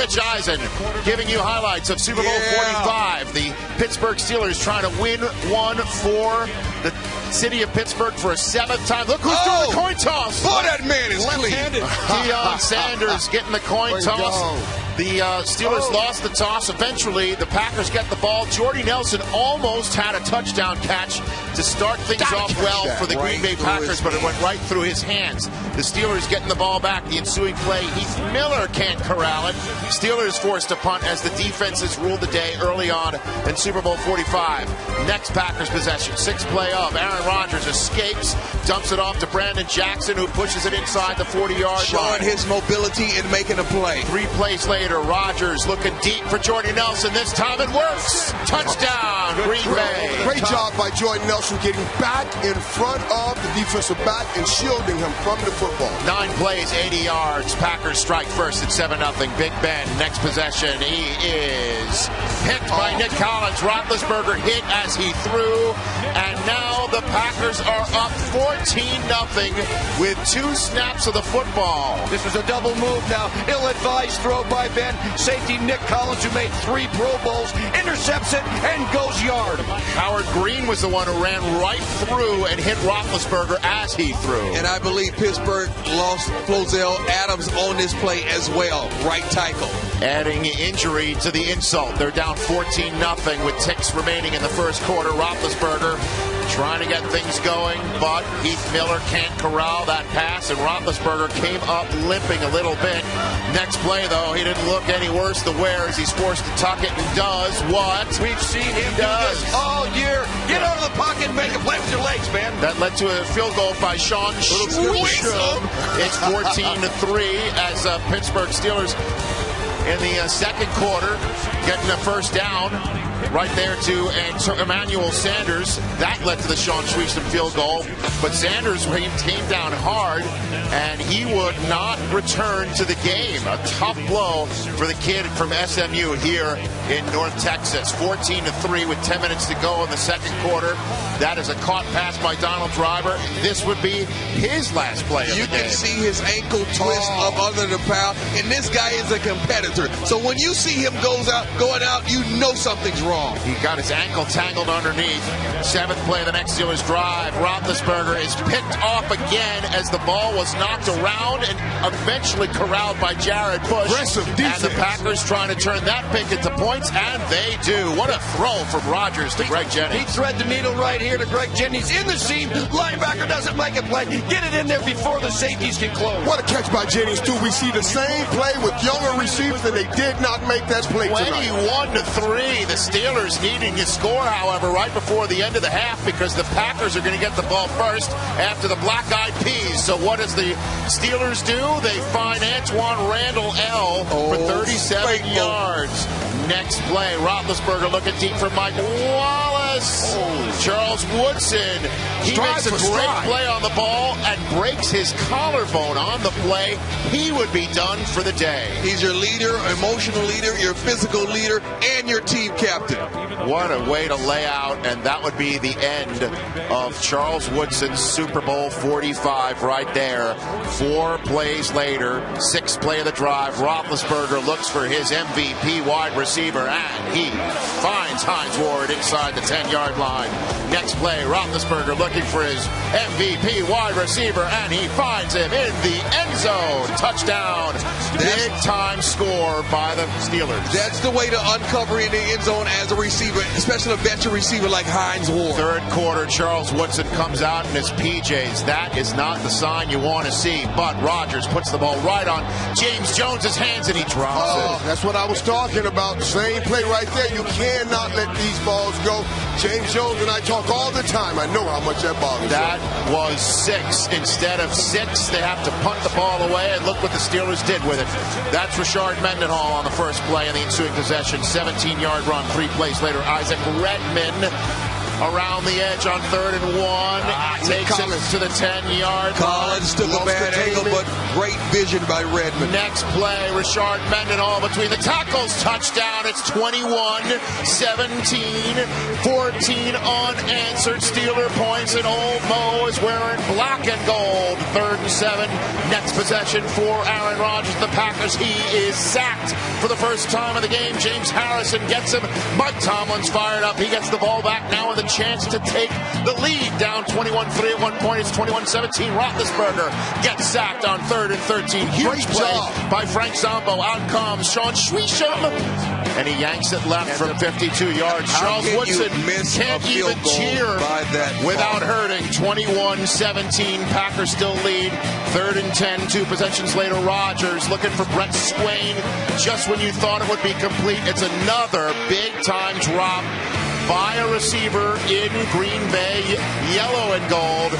Rich Eisen giving you highlights of Super Bowl 45. The Pittsburgh Steelers trying to win one for the city of Pittsburgh for a 7th time. Look who's doing the coin toss. Boy, that man is left-handed. Deion Sanders getting the coin toss. The Steelers lost the toss. Eventually, the Packers get the ball. Jordy Nelson almost had a touchdown catch to start things off well for the Green Bay Packers, but it went right through his hands. The Steelers getting the ball back. The ensuing play, Heath Miller can't corral it. Steelers forced to punt as the defenses ruled the day early on in Super Bowl 45. Next Packers possession, 6th play of Aaron Rodgers escapes, dumps it off to Brandon Jackson, who pushes it inside the 40-yard line. Showing his mobility and making a play. 3 plays later, Rodgers looking deep for Jordy Nelson. This time it works. Touchdown, Green Bay. Great job by Jordy Nelson getting back in front of the defensive back and shielding him from the football. 9 plays, 80 yards. Packers strike first at 7-0. Big Ben, next possession. He is picked by Nick Collins. Roethlisberger hit as he threw. And now the Packers are up 14-0 with 2 snaps of the football. This is a double move now. Ill-advised throw by Ben. Safety Nick Collins, who made 3 Pro Bowls, intercepts it and goes yard. Howard Green was the one who ran right through and hit Roethlisberger as he threw. And I believe Pittsburgh lost Flozell Adams on this play as well. Right tackle. Adding injury to the insult. They're down 14-0 with ticks remaining in the first quarter. Roethlisberger trying to get things going, but Heath Miller can't corral that pass, and Roethlisberger came up limping a little bit. Next play, though, he didn't look any worse than Wares. He's forced to tuck it and does what? We've seen him do this all year. Get out of the pocket and make a play with your legs, man. That led to a field goal by Sean Schweitzum. It's 14-3 as Pittsburgh Steelers in the second quarter getting a first down. Right there to Emmanuel Sanders. That led to the Sean Schweitzum field goal. But Sanders came down hard, and he would not return to the game. A tough blow for the kid from SMU here in North Texas. 14-3 with 10 minutes to go in the second quarter. That is a caught pass by Donald Driver. This would be his last play of the game. You can see his ankle twist up under the pile, and this guy is a competitor. So when you see him going out, you know something's wrong. He got his ankle tangled underneath. 7th play of the next Steelers drive. Roethlisberger is picked off again as the ball was knocked around and eventually corralled by Jared Bush. Aggressive defense. And the Packers trying to turn that pick into points, and they do. What a throw from Rodgers to Greg Jennings. He thread the needle right here to Greg Jennings in the seam. Linebacker doesn't make a play. Get it in there before the safeties can close. What a catch by Jennings, too. We see the same play with younger receivers, and they did not make that play tonight. 21-3. The Steelers needing to score, however, right before the end of the half because the Packers are going to get the ball first after the black-eyed peas. So what does the Steelers do? They find Antoine Randall L. for 37 yards. Next play, Roethlisberger looking deep for Mike Wallace. Charles Woodson, he makes a great play on the ball and breaks his collarbone on the play. He would be done for the day. He's your leader, emotional leader, your physical leader, and your team captain. What a way to lay out, and that would be the end of Charles Woodson's Super Bowl 45 right there. 4 plays later, 6th play of the drive, Roethlisberger looks for his MVP wide receiver, and he finds Hines Ward inside the 10-yard line. Next play, Roethlisberger looking for his MVP wide receiver, and he finds him in the end zone. Touchdown. Big-time score by the Steelers. That's the way to uncover in the end zone as a receiver, especially a veteran receiver like Hines Ward. Third quarter, Charles Woodson comes out in his PJs. That is not the sign you want to see, but Rodgers puts the ball right on James Jones's hands, and he drops it. That's what I was talking about. Same play right there. You cannot let these balls go. James Jones and I talk all the time. I know how much that bothers you. That was 6. Instead of 6, they have to punt the ball away, and look what the Steelers did with it. That's Rashard Mendenhall on the first play in the ensuing possession. 17-yard run. 3 plays later, Isaac Redman around the edge on 3rd and 1. Takes it to the 10-yard line. Collins took a bad angle, but great vision by Redmond. Next play, Rashard Mendenhall between the tackles. Touchdown. It's 21-17. 14 unanswered Steeler points, and Old Mo is wearing black and gold. 3rd and 7. Next possession for Aaron Rodgers. The Packers. He is sacked for the first time of the game. James Harrison gets him. Mike Tomlin's fired up. He gets the ball back now with a chance to take the lead. Down 21-3 at one point. It's 21-17. Roethlisberger gets sacked on 3rd and 13. Huge play by Frank Zombo. Out comes Sean Schweischem, and he yanks it left from 52 yards. Charles Woodson can't even cheer without hurting. 21-17. Packers still lead. 3rd and 10. 2 possessions later. Rodgers looking for Brett Swain. Just when you thought it would be complete, it's another big-time drop by a receiver in Green Bay, yellow and gold.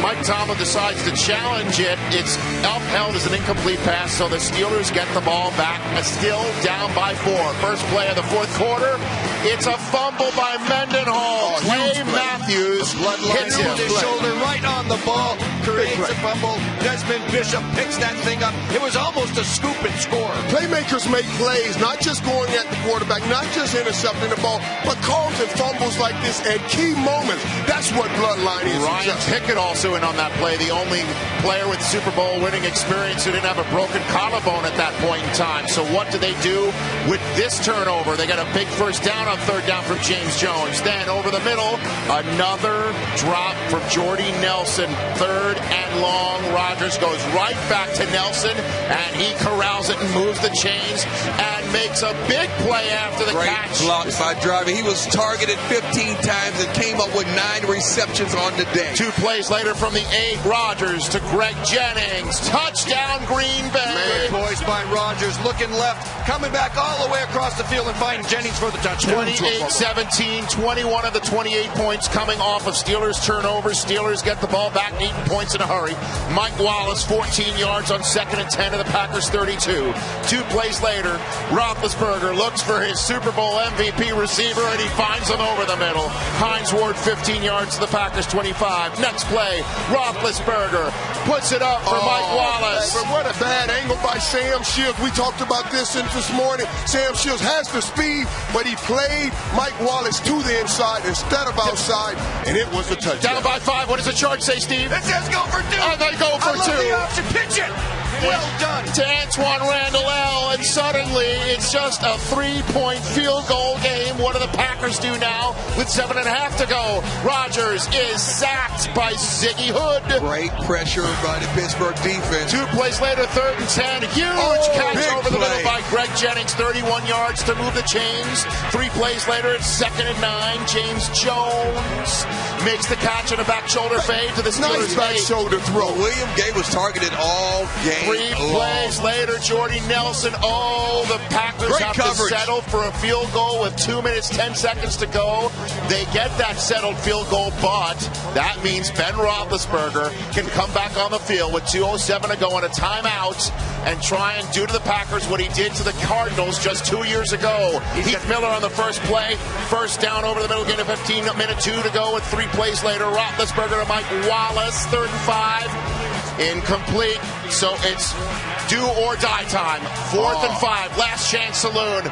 Mike Tomlin decides to challenge it. It's upheld as an incomplete pass, so the Steelers get the ball back. Still down by 4. First play of the 4th quarter. It's a fumble by Mendenhall. Clay Matthews hits him. His shoulder right on the ball. Creates a fumble. Desmond Bishop picks that thing up. It was almost a scoop and score. Playmakers make plays, not just going at the quarterback, not just intercepting the ball, but causing fumbles like this at key moments. That's what Bloodline is. Ryan Pickett also in on that play, the only player with Super Bowl winning experience who didn't have a broken collarbone at that point in time. So what do they do with this turnover? They got a big first down on 3rd down from James Jones. Then over the middle, another drop from Jordy Nelson. 3rd and long. Rodgers goes right back to Nelson, and he corrals it and moves the chains and makes a big play after the catch. Great block by Driver. He was targeted 15 times and came up with 9 receptions on the day. 2 plays later from the 8, Rodgers to Greg Jennings. Touchdown, Green Bay. Good poise by Rodgers, looking left, coming back all the way across the field and finding Jennings for the touchdown. 28-17, 21 of the 28 points coming off of Steelers turnovers. Steelers get the ball back, needing points in a hurry. Mike Wallace, 14 yards on 2nd and 10 of the Packers 32. 2 plays later, Roethlisberger looks for his Super Bowl MVP receiver, and he finds him over the middle. Hines Ward, 15 yards to the Packers 25. Next play, Roethlisberger puts it up for Mike Wallace. But what a bad angle by Sam Shields. We talked about this this morning. Sam Shields has the speed, but he played Mike Wallace to the inside instead of outside, and it was a touchdown. Down by 5. What does the chart say, Steve? It says go for 2. Oh, they go for 2. The option. Pitch it. Well done. To Antoine Randall L, and suddenly it's just a 3-point field goal game. What do the Packers do now with 7.5 to go? Rodgers is sacked by Ziggy Hood. Great pressure by the Pittsburgh defense. 2 plays later, 3rd and 10. Huge catch over the middle by Greg Jennings, 31 yards to move the chains. 3 plays later, it's 2nd and 9. James Jones makes the catch on a back shoulder fade to the Steelers. Nice back shoulder throw. William Gay was targeted all game. 3 plays later, Jordy Nelson. Oh, the Packers have to settle for a field goal with 2 minutes, 10 seconds to go. They get that settled field goal, but that means Ben Roethlisberger can come back on the field with 2:07 to go on a timeout and try and do to the Packers what he did to the Cardinals just 2 years ago. Heath Miller on the first play. First down over the middle, gain of 15, minute 2 to go with 3 plays later. Roethlisberger to Mike Wallace, 3rd and 5. Incomplete, so it's do or die time. 4th and 5, last chance saloon.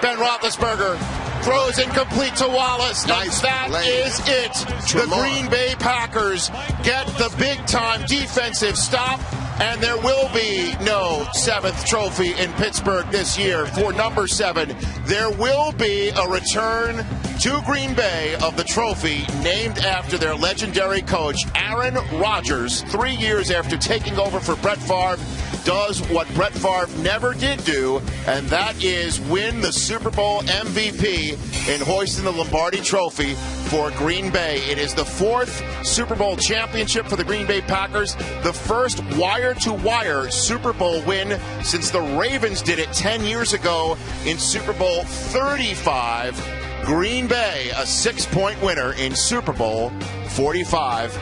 Ben Roethlisberger throws incomplete to Wallace. Nice and that is it. The Green Bay Packers get the big-time defensive stop, and there will be no 7th trophy in Pittsburgh this year for number 7. There will be a return to Green Bay of the trophy named after their legendary coach, Aaron Rodgers. 3 years after taking over for Brett Favre, does what Brett Favre never did do, and that is win the Super Bowl MVP in hoisting the Lombardi Trophy for Green Bay. It is the 4th Super Bowl championship for the Green Bay Packers, the first wire-to-wire Super Bowl win since the Ravens did it 10 years ago in Super Bowl 35. Green Bay, a 6-point winner in Super Bowl 45.